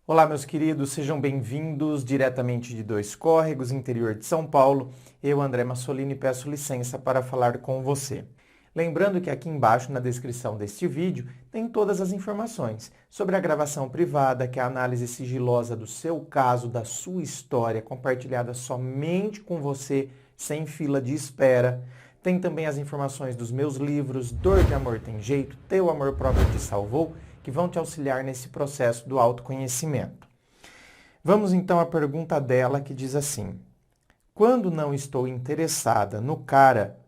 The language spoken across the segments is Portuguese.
Olá, meus queridos, sejam bem-vindos diretamente de Dois Córregos, interior de São Paulo. Eu, André Massolini, peço licença para falar com você. Lembrando que aqui embaixo, na descrição deste vídeo, tem todas as informações sobre a gravação privada, que é a análise sigilosa do seu caso, da sua história, compartilhada somente com você, sem fila de espera. Tem também as informações dos meus livros, Dor de Amor Tem Jeito, Teu Amor Próprio Te Salvou, que vão te auxiliar nesse processo do autoconhecimento. Vamos então à pergunta dela, que diz assim: quando não estou interessada no cara,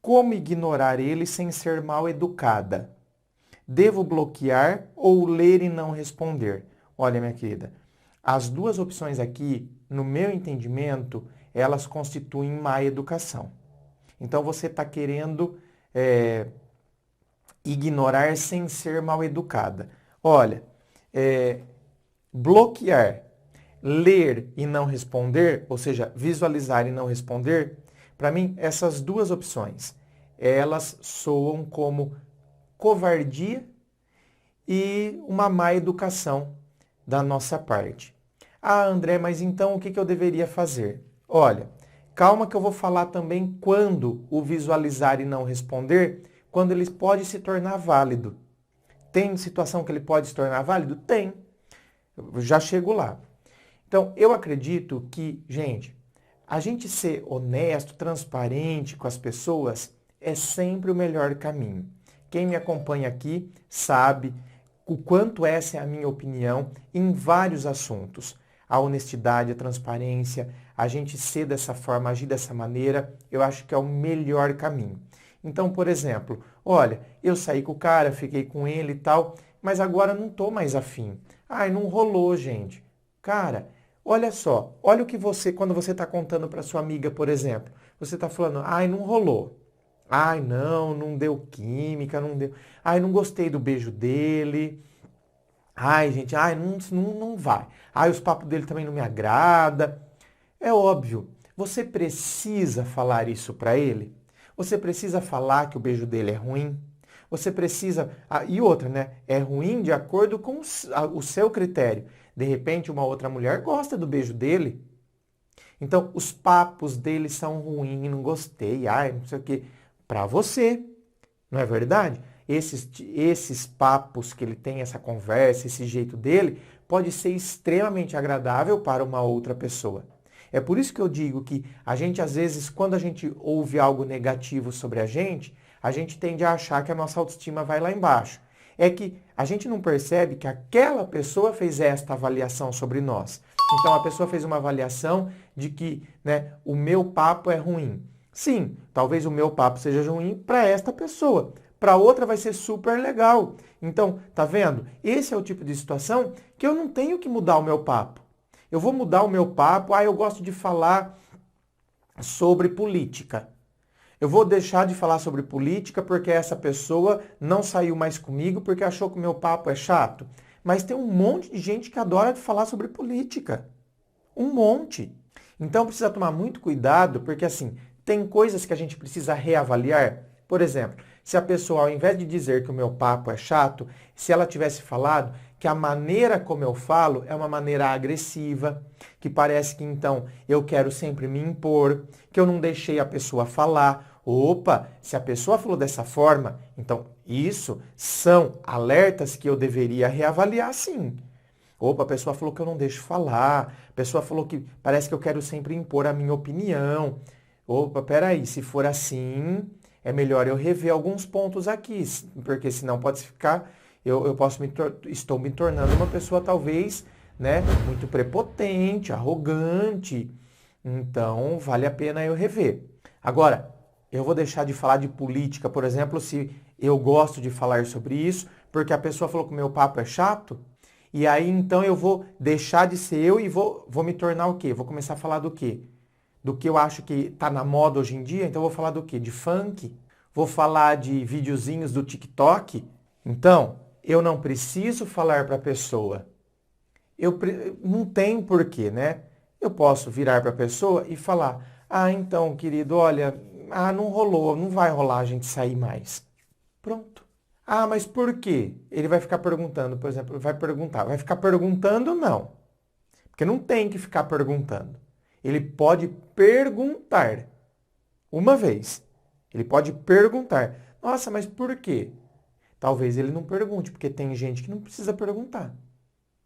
como ignorar ele sem ser mal educada? Devo bloquear ou ler e não responder? Olha, minha querida, as duas opções aqui, no meu entendimento, elas constituem má educação. Então você está querendo ignorar sem ser mal educada. Olha, bloquear, ler e não responder, ou seja, visualizar e não responder, para mim, essas duas opções, elas soam como covardia e uma má educação da nossa parte. Ah, André, mas então o que eu deveria fazer? Olha, calma que eu vou falar também quando o visualizar e não responder, quando ele pode se tornar válido. Tem situação que ele pode se tornar válido? Tem. Eu já chego lá. Então, eu acredito que, gente, a gente ser honesto, transparente com as pessoas é sempre o melhor caminho. Quem me acompanha aqui sabe o quanto essa é a minha opinião em vários assuntos. A honestidade, a transparência, a gente ser dessa forma, agir dessa maneira, eu acho que é o melhor caminho. Então, por exemplo, olha, eu saí com o cara, fiquei com ele e tal, mas agora não tô mais afim. Ai, não rolou, gente. Cara, olha só, olha o que você, quando você está contando para sua amiga, por exemplo, você está falando, ai, não rolou. Ai, não deu química, não deu. Ai, não gostei do beijo dele. Ai, gente, ai, não vai. Ai, os papos dele também não me agrada. É óbvio, você precisa falar isso para ele? Você precisa falar que o beijo dele é ruim? Você precisa... e outra, né? É ruim de acordo com o seu critério. De repente, uma outra mulher gosta do beijo dele. Então, os papos dele são ruins, não gostei, ai, não sei o quê. Para você, não é verdade? Esses papos que ele tem, essa conversa, esse jeito dele, pode ser extremamente agradável para uma outra pessoa. É por isso que eu digo que a gente, às vezes, quando a gente ouve algo negativo sobre a gente tende a achar que a nossa autoestima vai lá embaixo. É que a gente não percebe que aquela pessoa fez esta avaliação sobre nós. Então, a pessoa fez uma avaliação de que, né, o meu papo é ruim. Sim, talvez o meu papo seja ruim para esta pessoa. Para outra vai ser super legal. Então, tá vendo? Esse é o tipo de situação que eu não tenho que mudar o meu papo. Eu vou mudar o meu papo, eu gosto de falar sobre política. Eu vou deixar de falar sobre política porque essa pessoa não saiu mais comigo porque achou que o meu papo é chato. Mas tem um monte de gente que adora falar sobre política. Um monte. Então precisa tomar muito cuidado porque assim, tem coisas que a gente precisa reavaliar. Por exemplo, se a pessoa, ao invés de dizer que o meu papo é chato, se ela tivesse falado que a maneira como eu falo é uma maneira agressiva, que parece que então eu quero sempre me impor, que eu não deixei a pessoa falar. Opa, se a pessoa falou dessa forma, então isso são alertas que eu deveria reavaliar sim. Opa, a pessoa falou que eu não deixo falar, a pessoa falou que parece que eu quero sempre impor a minha opinião. Opa, peraí, se for assim, é melhor eu rever alguns pontos aqui, porque senão pode ficar, estou me tornando uma pessoa talvez, né, muito prepotente, arrogante. Então, vale a pena eu rever. Agora, eu vou deixar de falar de política, por exemplo, se eu gosto de falar sobre isso, porque a pessoa falou que o meu papo é chato, e aí então eu vou deixar de ser eu e vou me tornar o quê? Vou começar a falar do quê? Do que eu acho que está na moda hoje em dia, então eu vou falar do quê? De funk? Vou falar de videozinhos do TikTok? Então, eu não preciso falar para a pessoa. Não tem porquê, né? Eu posso virar para a pessoa e falar, então, querido, olha, não rolou, não vai rolar a gente sair mais. Pronto. Ah, mas por quê? Ele vai ficar perguntando, por exemplo, vai perguntar. Vai ficar perguntando? Não. Porque não tem que ficar perguntando. Ele pode perguntar uma vez. Ele pode perguntar. Nossa, mas por quê? Talvez ele não pergunte, porque tem gente que não precisa perguntar.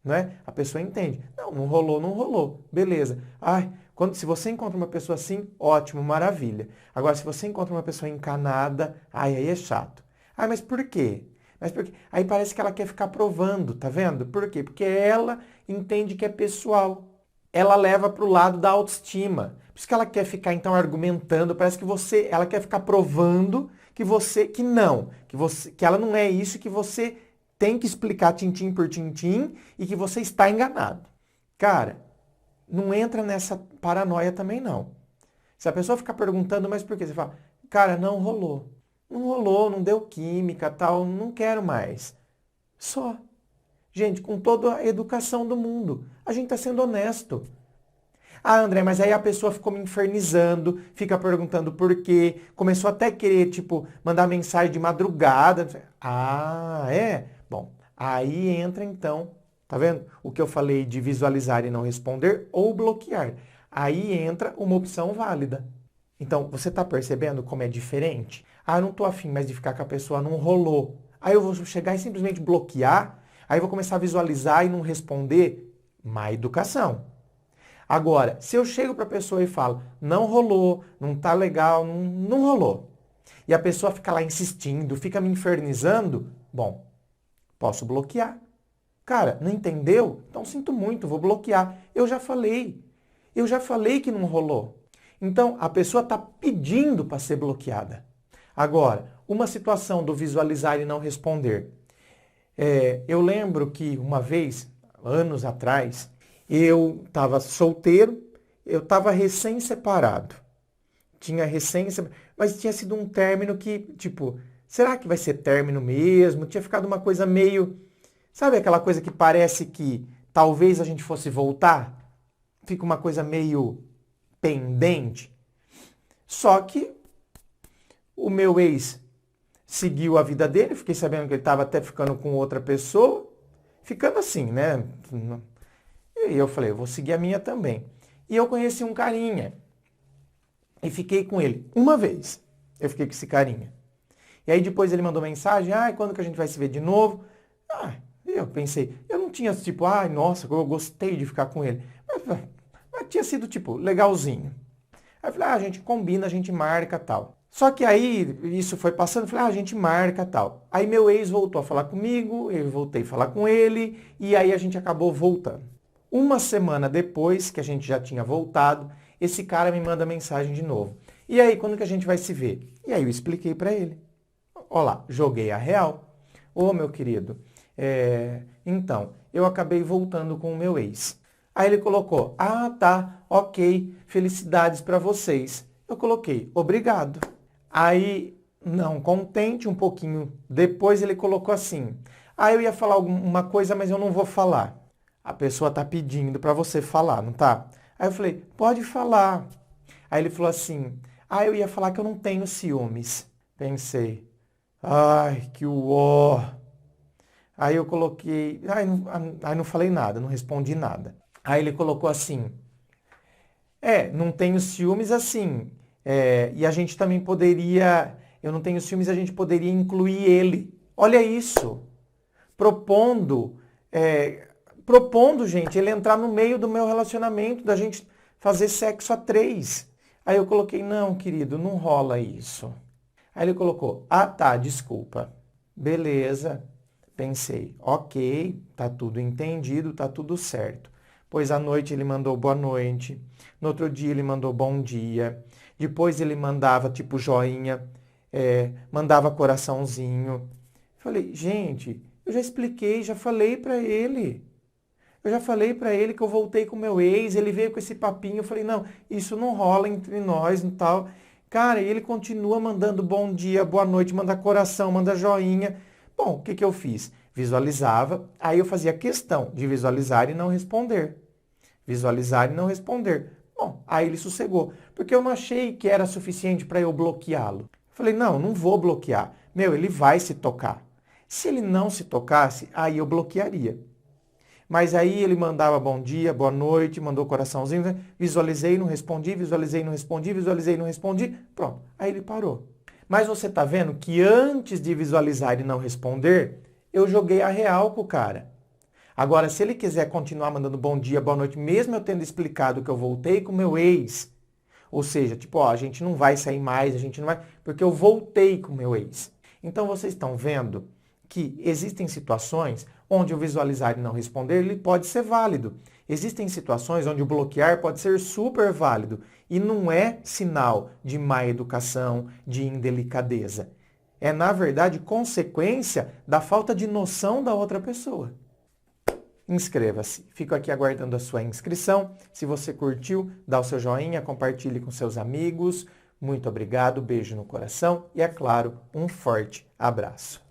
Não é? A pessoa entende. Não, não rolou, não rolou. Beleza. Ai, se você encontra uma pessoa assim, ótimo, maravilha. Agora, se você encontra uma pessoa encanada, ai, aí é chato. Ai, mas por quê? Mas por quê? Aí parece que ela quer ficar provando, tá vendo? Por quê? Porque ela entende que é pessoal. Ela leva para o lado da autoestima. Por isso que ela quer ficar, então, argumentando. Parece que ela quer ficar provando que ela não é isso, que você tem que explicar tintim por tintim e que você está enganado. Cara, não entra nessa paranoia também não. Se a pessoa ficar perguntando, mas por quê? Você fala, cara, não rolou. Não rolou, não deu química, tal, não quero mais. Só. Gente, com toda a educação do mundo, a gente está sendo honesto. Ah, André, mas aí a pessoa ficou me infernizando, fica perguntando por quê, começou até a querer, tipo, mandar mensagem de madrugada. Ah, é? Bom, aí entra então, tá vendo? O que eu falei de visualizar e não responder ou bloquear. Aí entra uma opção válida. Então, você está percebendo como é diferente? Ah, eu não estou afim mais de ficar com a pessoa, não rolou. Aí eu vou chegar e simplesmente bloquear, aí eu vou começar a visualizar e não responder. Má educação. Agora, se eu chego para a pessoa e falo, não rolou, não tá legal, não rolou, e a pessoa fica lá insistindo, fica me infernizando, bom, posso bloquear. Cara, não entendeu? Então sinto muito, vou bloquear. Eu já falei que não rolou. Então, a pessoa está pedindo para ser bloqueada. Agora, uma situação do visualizar e não responder. Eu lembro que uma vez, anos atrás, eu estava solteiro, eu estava recém-separado. Mas tinha sido um término que, tipo, será que vai ser término mesmo? Tinha ficado uma coisa meio, sabe aquela coisa que parece que talvez a gente fosse voltar? Fica uma coisa meio pendente. Só que o meu ex seguiu a vida dele, fiquei sabendo que ele estava até ficando com outra pessoa, ficando assim, né? E eu falei, eu vou seguir a minha também. E eu conheci um carinha e fiquei com ele uma vez. Eu fiquei com esse carinha. E aí depois ele mandou mensagem, quando que a gente vai se ver de novo? Eu pensei, eu não tinha tipo, nossa, eu gostei de ficar com ele. Mas tinha sido tipo, legalzinho. Aí eu falei, a gente combina, a gente marca tal. Só que aí isso foi passando, eu falei, a gente marca tal. Aí meu ex voltou a falar comigo, eu voltei a falar com ele, e aí a gente acabou voltando. Uma semana depois que a gente já tinha voltado, esse cara me manda mensagem de novo. E aí, quando que a gente vai se ver? E aí eu expliquei para ele. Olá, joguei a real. Ô, meu querido, então, eu acabei voltando com o meu ex. Aí ele colocou, tá, ok, felicidades para vocês. Eu coloquei, obrigado. Aí, não contente, um pouquinho depois ele colocou assim, eu ia falar uma coisa, mas eu não vou falar. A pessoa tá pedindo para você falar, não tá? Aí eu falei, pode falar. Aí ele falou assim, eu ia falar que eu não tenho ciúmes. Pensei, ai, que uó. Aí eu coloquei, não falei nada, não respondi nada. Aí ele colocou assim, não tenho ciúmes assim, e a gente também poderia, eu não tenho ciúmes, a gente poderia incluir ele. Olha isso, propondo, gente, ele entrar no meio do meu relacionamento, da gente fazer sexo a 3. Aí eu coloquei, não, querido, não rola isso. Aí ele colocou, tá, desculpa. Beleza. Pensei, ok, tá tudo entendido, tá tudo certo. Pois à noite ele mandou boa noite, no outro dia ele mandou bom dia, depois ele mandava tipo joinha, mandava coraçãozinho. Falei, gente, eu já expliquei, já falei pra ele. Eu já falei pra ele que eu voltei com meu ex, ele veio com esse papinho, eu falei, não, isso não rola entre nós e tal. Cara, e ele continua mandando bom dia, boa noite, manda coração, manda joinha. Bom, o que eu fiz? Visualizava, aí eu fazia questão de visualizar e não responder. Visualizar e não responder. Bom, aí ele sossegou, porque eu não achei que era suficiente para eu bloqueá-lo. Falei, não vou bloquear. Meu, ele vai se tocar. Se ele não se tocasse, aí eu bloquearia. Mas aí ele mandava bom dia, boa noite, mandou coraçãozinho, né? Visualizei, não respondi, visualizei, não respondi, visualizei, não respondi, pronto. Aí ele parou. Mas você está vendo que antes de visualizar e não responder, eu joguei a real com o cara. Agora, se ele quiser continuar mandando bom dia, boa noite, mesmo eu tendo explicado que eu voltei com o meu ex, ou seja, tipo, ó, a gente não vai sair mais, a gente não vai, porque eu voltei com o meu ex. Então vocês estão vendo que existem situações onde o visualizar e não responder, ele pode ser válido. Existem situações onde o bloquear pode ser super válido e não é sinal de má educação, de indelicadeza. É, na verdade, consequência da falta de noção da outra pessoa. Inscreva-se. Fico aqui aguardando a sua inscrição. Se você curtiu, dá o seu joinha, compartilhe com seus amigos. Muito obrigado, beijo no coração e, é claro, um forte abraço.